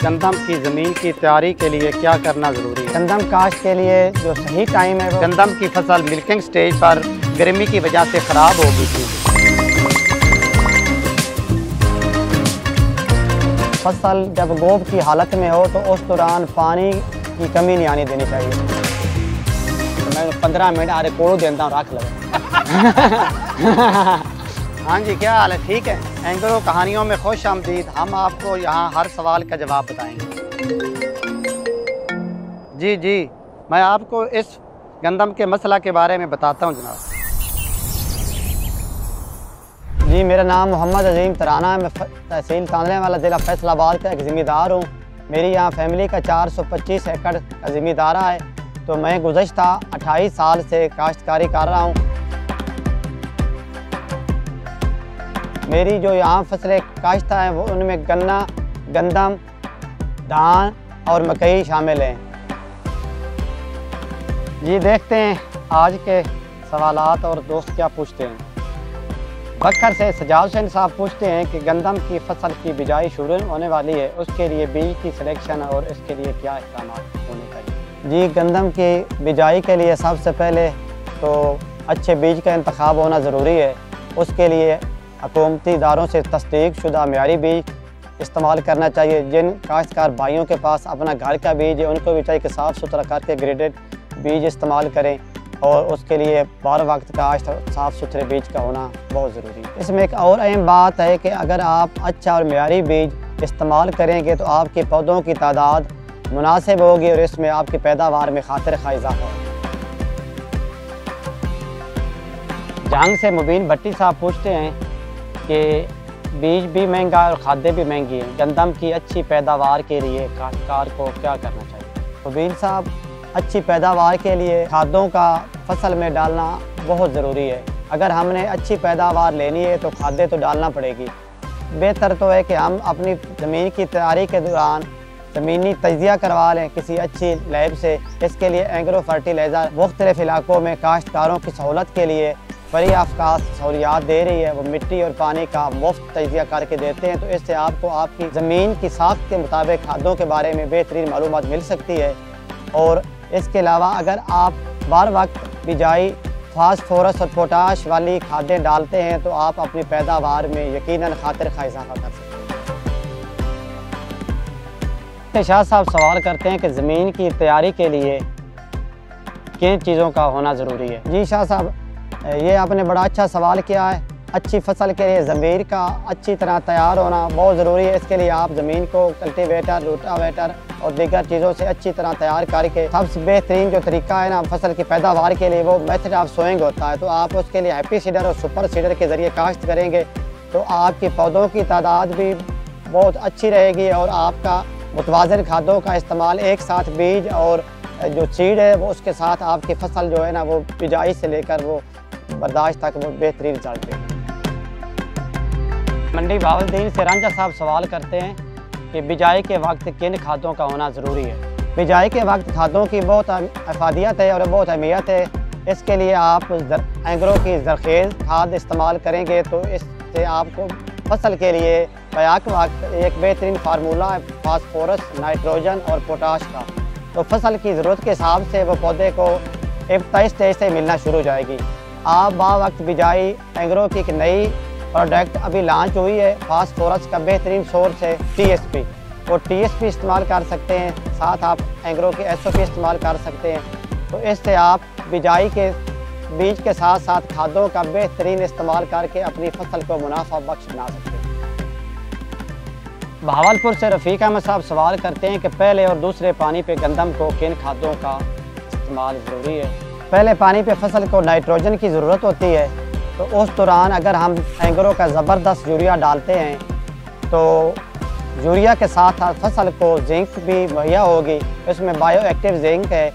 गंदम की ज़मीन की तैयारी के लिए क्या करना ज़रूरी है? गंदम काश्त के लिए जो सही टाइम है वो गंदम की फसल मिल्किंग स्टेज पर गर्मी की वजह से ख़राब हो गई थी। फसल जब गोब की हालत में हो तो उस दौरान पानी की कमी नहीं आने देनी चाहिए। तो मैं 15 मिनट आरे कोड़ो देता हूँ, रख लो। हाँ जी, क्या हाल है? ठीक है। एंगरो कहानियों में खुश आमदीद। हम आपको यहाँ हर सवाल का जवाब बताएंगे। जी, मैं आपको इस गंदम के मसला के बारे में बताता हूँ जनाब। जी, मेरा नाम मोहम्मद अजीम तराना है। मैं तहसील तांदलेवाला ज़िला फैसलाबाद का एक ज़िम्मेदार हूँ। मेरी यहाँ फैमिली का 425 एकड़ का ज़िम्मेदारा है। तो मैं गुज़श्ता 28 साल से काश्तकारी कर रहा हूँ। मेरी जो यहाँ फसलें काश्ता हैं वो उनमें गन्ना, गंदम, धान और मकई शामिल हैं। जी, देखते हैं आज के सवालात और दोस्त क्या पूछते हैं। बखर से सजाद हुसैन साहब पूछते हैं कि गंदम की फसल की बिजाई शुरू होने वाली है, उसके लिए बीज की सिलेक्शन और इसके लिए क्या इक़दाम होने चाहिए? जी, गंदम की बिजाई के लिए सबसे पहले तो अच्छे बीज का इंतखाब होना ज़रूरी है। उसके लिए हुकूमती इदारों से तस्दीक शुदा मेयारी बीज इस्तेमाल करना चाहिए। जिन काश्तकार भाइयों के पास अपना घर का बीज है उनको भी चाहिए कि साफ़ सुथरा करके ग्रेडेड बीज इस्तेमाल करें और उसके लिए बार वक्त काश्त साफ़ सुथरे बीज का होना बहुत ज़रूरी है। इसमें एक और अहम बात है कि अगर आप अच्छा और मेयारी बीज इस्तेमाल करेंगे तो आपके पौधों की तादाद मुनासिब होगी और इसमें आपकी पैदावार में खातिर खा इज़ाफ़ा होगा। जंग से मुबीन भट्टी साहब पूछते हैं कि बीज भी महंगा है और खादें भी महंगी हैं, गंदम की अच्छी पैदावार के लिए काश्तकार को क्या करना चाहिए? मुबीन साहब, अच्छी पैदावार के लिए खादों का फसल में डालना बहुत ज़रूरी है। अगर हमने अच्छी पैदावार लेनी है तो खादें तो डालना पड़ेगी। बेहतर तो है कि हम अपनी ज़मीन की तैयारी के दौरान ज़मीनी तजिया करवा लें किसी अच्छी लैब से। इसके लिए एग्रो फर्टिलाइज़र मुख्तलिफ़ इलाकों में काश्तकारों की सहूलत के लिए फ्री ऑफ कास्ट सहूलियात दे रही है। वो मिट्टी और पानी का मुफ्त तजिया करके देते हैं, तो इससे आपको आपकी ज़मीन की साख्त के मुताबिक खादों के बारे में बेहतरीन मालूमात मिल सकती है। और इसके अलावा अगर आप बार वक्त बिजाई फास्फोरस और पोटाश वाली खादें डालते हैं तो आप अपनी पैदावार में यकीनन खातिर खा इज़ाफ़ा कर सकते हैं। शाह साहब सवाल करते हैं कि ज़मीन की तैयारी के लिए किन चीज़ों का होना ज़रूरी है? जी शाह साहब, ये आपने बड़ा अच्छा सवाल किया है। अच्छी फसल के लिए ज़मीन का अच्छी तरह तैयार होना बहुत ज़रूरी है। इसके लिए आप ज़मीन को कल्टीवेटर, रोटावेटर और दीगर चीज़ों से अच्छी तरह तैयार करके सबसे बेहतरीन जो तरीका है ना फसल की पैदावार के लिए वो मेथड ऑफ सोइंग होता है। तो आप उसके लिए हैप्पी सीडर और सुपर सीडर के ज़रिए काश्त करेंगे तो आपके पौधों की तादाद भी बहुत अच्छी रहेगी और आपका मुतवाज़िन खादों का इस्तेमाल एक साथ बीज और जो सीड है वो उसके साथ आपकी फसल जो है ना वो बिजाई से लेकर वो बर्दाश्त तक वो बेहतरीन रिजल्ट देगी। मंडी बावलदीन से रांझा साहब सवाल करते हैं कि बिजाई के वक्त किन खादों का होना ज़रूरी है? बिजाई के वक्त खादों की बहुत अफादियत है और बहुत अहमियत है। इसके लिए आप एग्रो की ज़रखेज़ खाद इस्तेमाल करेंगे तो इससे आपको फसल के लिए बैक वक्त एक बेहतरीन फार्मूला है फास्फोरस, नाइट्रोजन और पोटाश का। तो फसल की ज़रूरत के हिसाब से वो पौधे को इब्तदाई स्टेज से मिलना शुरू हो जाएगी। आप वक्त बिजाई एग्रो की एक नई प्रोडक्ट अभी लॉन्च हुई है, फास्फोरस का बेहतरीन सोर्स है TSP। वो TSP इस्तेमाल कर सकते हैं, साथ आप एग्रो के SOP इस्तेमाल कर सकते हैं। तो इससे आप बिजाई के बीज के साथ साथ खादों का बेहतरीन इस्तेमाल करके अपनी फसल को मुनाफा बख्श बना सकते हैं। भावलपुर से रफ़ीक अहमद साहब सवाल करते हैं कि पहले और दूसरे पानी पे गंदम को किन खादों का इस्तेमाल ज़रूरी है? पहले पानी पे फसल को नाइट्रोजन की ज़रूरत होती है, तो उस दौरान अगर हम एग्रो का ज़बरदस्त यूरिया डालते हैं तो यूरिया के साथ साथ फसल को जिंक भी मुहैया होगी। इसमें बायो एक्टिव जिंक है।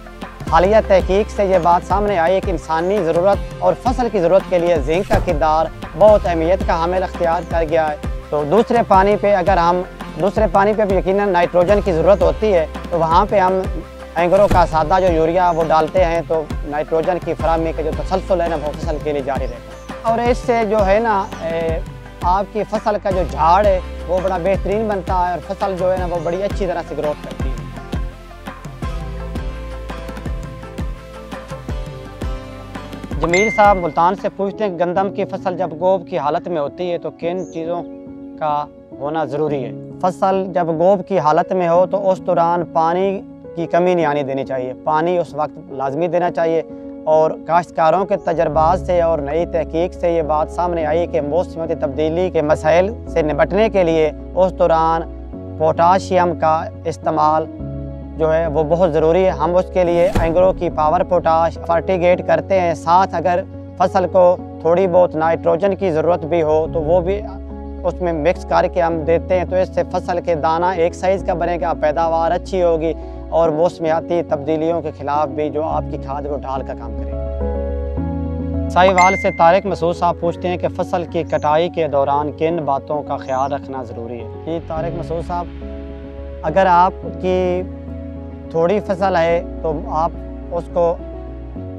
हालिया तहकीक से ये बात सामने आई है कि इंसानी ज़रूरत और फसल की ज़रूरत के लिए जिंक का किरदार बहुत अहमियत का हामिल अख्तियार कर गया है। तो दूसरे पानी पे अगर हम दूसरे पानी पे भी यकीनन नाइट्रोजन की ज़रूरत होती है, तो वहाँ पे हम एग्रो का सादा जो यूरिया वो डालते हैं तो नाइट्रोजन की फराहमी का जो तसलसल है ना वो फसल के लिए जारी रहता है। और इससे जो है ना आपकी फसल का जो झाड़ है वो बड़ा बेहतरीन बनता है और फसल जो है ना वो बड़ी अच्छी तरह से ग्रोथ करती है। जमील साहब मुल्तान से पूछते हैं गंदम की फसल जब गोब की हालत में होती है तो किन चीज़ों का होना ज़रूरी है। फसल जब गोब की हालत में हो तो उस दौरान पानी की कमी नहीं आनी देनी चाहिए, पानी उस वक्त लाजमी देना चाहिए। और काश्तकारों के तजर्बात से और नई तहकीक से ये बात सामने आई कि मौसमी तब्दीली के मसाइल से निपटने के लिए उस दौरान पोटाशियम का इस्तेमाल जो है वो बहुत ज़रूरी है। हम उसके लिए एंग्रो की पावर पोटाश फर्टिगेट करते हैं, साथ अगर फसल को थोड़ी बहुत नाइट्रोजन की ज़रूरत भी हो तो वो भी उसमें मिक्स करके हम देते हैं। तो इससे फसल के दाना एक साइज़ का बनेगा, पैदावार अच्छी होगी और मौसमियाती तब्दीलियों के ख़िलाफ़ भी जो आपकी खाद वो ढाल का काम करेगी। साहिवाल से तारिक मसूद साहब पूछते हैं कि फसल की कटाई के दौरान किन बातों का ख्याल रखना ज़रूरी है। जी तारिक मसूद साहब, अगर आपकी थोड़ी फसल है तो आप उसको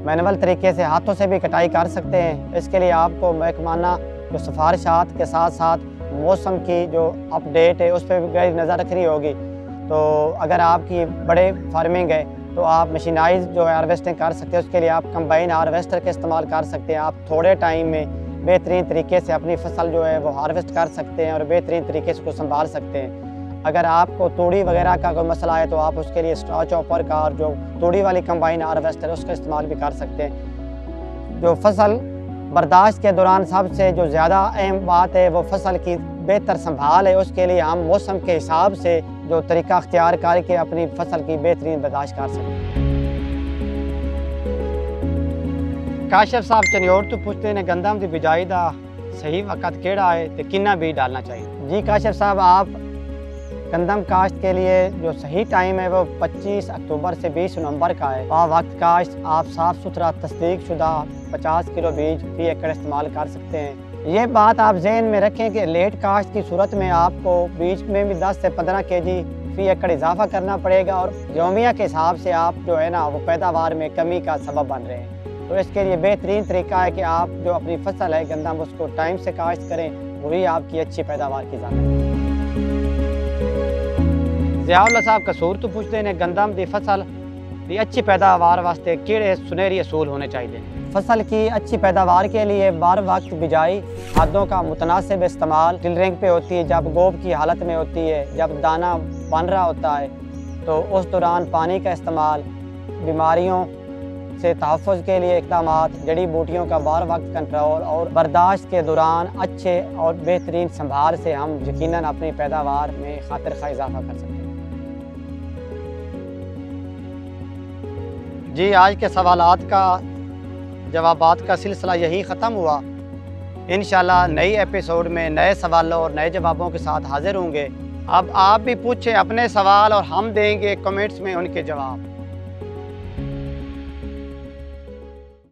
मैनुअल तरीके से हाथों से भी कटाई कर सकते हैं। इसके लिए आपको महकमाना जो सिफारिशात के साथ साथ मौसम की जो अपडेट है उस पर भी गहरी नज़र रखनी होगी। तो अगर आपकी बड़े फार्मिंग है तो आप मशीनाइज जो है हार्वेस्टिंग कर सकते हैं। उसके लिए आप कंबाइन हार्वेस्टर का इस्तेमाल कर सकते हैं। आप थोड़े टाइम में बेहतरीन तरीके से अपनी फसल जो है वो हार्वेस्ट कर सकते हैं और बेहतरीन तरीके से उसको संभाल सकते हैं। अगर आपको तूड़ी वगैरह का कोई मसला है तो आप उसके लिए स्ट्रॉ चॉपर का और जो तूड़ी वाली कंबाइन हार्वेस्टर है उसका इस्तेमाल भी कर सकते हैं। जो फसल बर्दाश्त के दौरान सबसे जो ज़्यादा अहम बात है वो फसल की बेहतर संभाल है। उसके लिए हम मौसम के हिसाब से जो तरीका अख्तियार करके अपनी फसल की बेहतरीन बर्दाश्त कर सकते हैं। काशिफ साहब चनियोर तो पूछते हैं गंदम की बिजाई का सही वक्त केड़ा है तो कितना बीज डालना चाहिए। जी काशिफ साहब, आप गंदम काश्त के लिए जो सही टाइम है वो 25 अक्टूबर से 20 नवंबर का है। वह वक्त काश्त आप साफ़ सुथरा तस्दीक शुदा 50 किलो बीज फी एकड़ इस्तेमाल कर सकते हैं। ये बात आप जहन में रखें कि लेट काश्त की सूरत में आपको बीज में भी 10 से 15 केजी फी एकड़ इजाफा करना पड़ेगा और यौमिया के हिसाब से आप जो है ना वो पैदावार में कमी का सबब बन रहे हैं। तो इसके लिए बेहतरीन तरीका है कि आप जो अपनी फसल है गंदम उसको टाइम से काश्त करें, वही आपकी अच्छी पैदावार की ज़मीन है। ज़ियाउल्लाह साहब कसूर तो पूछते हैं गंदम की फसल की अच्छी पैदावार वास्ते किहड़े सुनहरी असूल होने चाहिए। फसल की अच्छी पैदावार के लिए बार वक्त बिजाई, खादों का मुतनासिब इस्तेमाल टिलरिंग पे होती है जब गोब की हालत में होती है, जब दाना बन रहा होता है तो उस दौरान पानी का इस्तेमाल, बीमारियों से तहफ़्फ़ुज़ के लिए इक़दामात, जड़ी बूटियों का बार वक्त कंट्रोल और बर्दाश्त के दौरान अच्छे और बेहतरीन संभाल से हम यकीनन अपनी पैदावार में खातिर खा इजाफा कर सकते हैं। जी, आज के सवालात का जवाबात का सिलसिला यही ख़त्म हुआ। इंशाल्लाह नई एपिसोड में नए सवालों और नए जवाबों के साथ हाज़िर होंगे। अब आप भी पूछें अपने सवाल और हम देंगे कमेंट्स में उनके जवाब।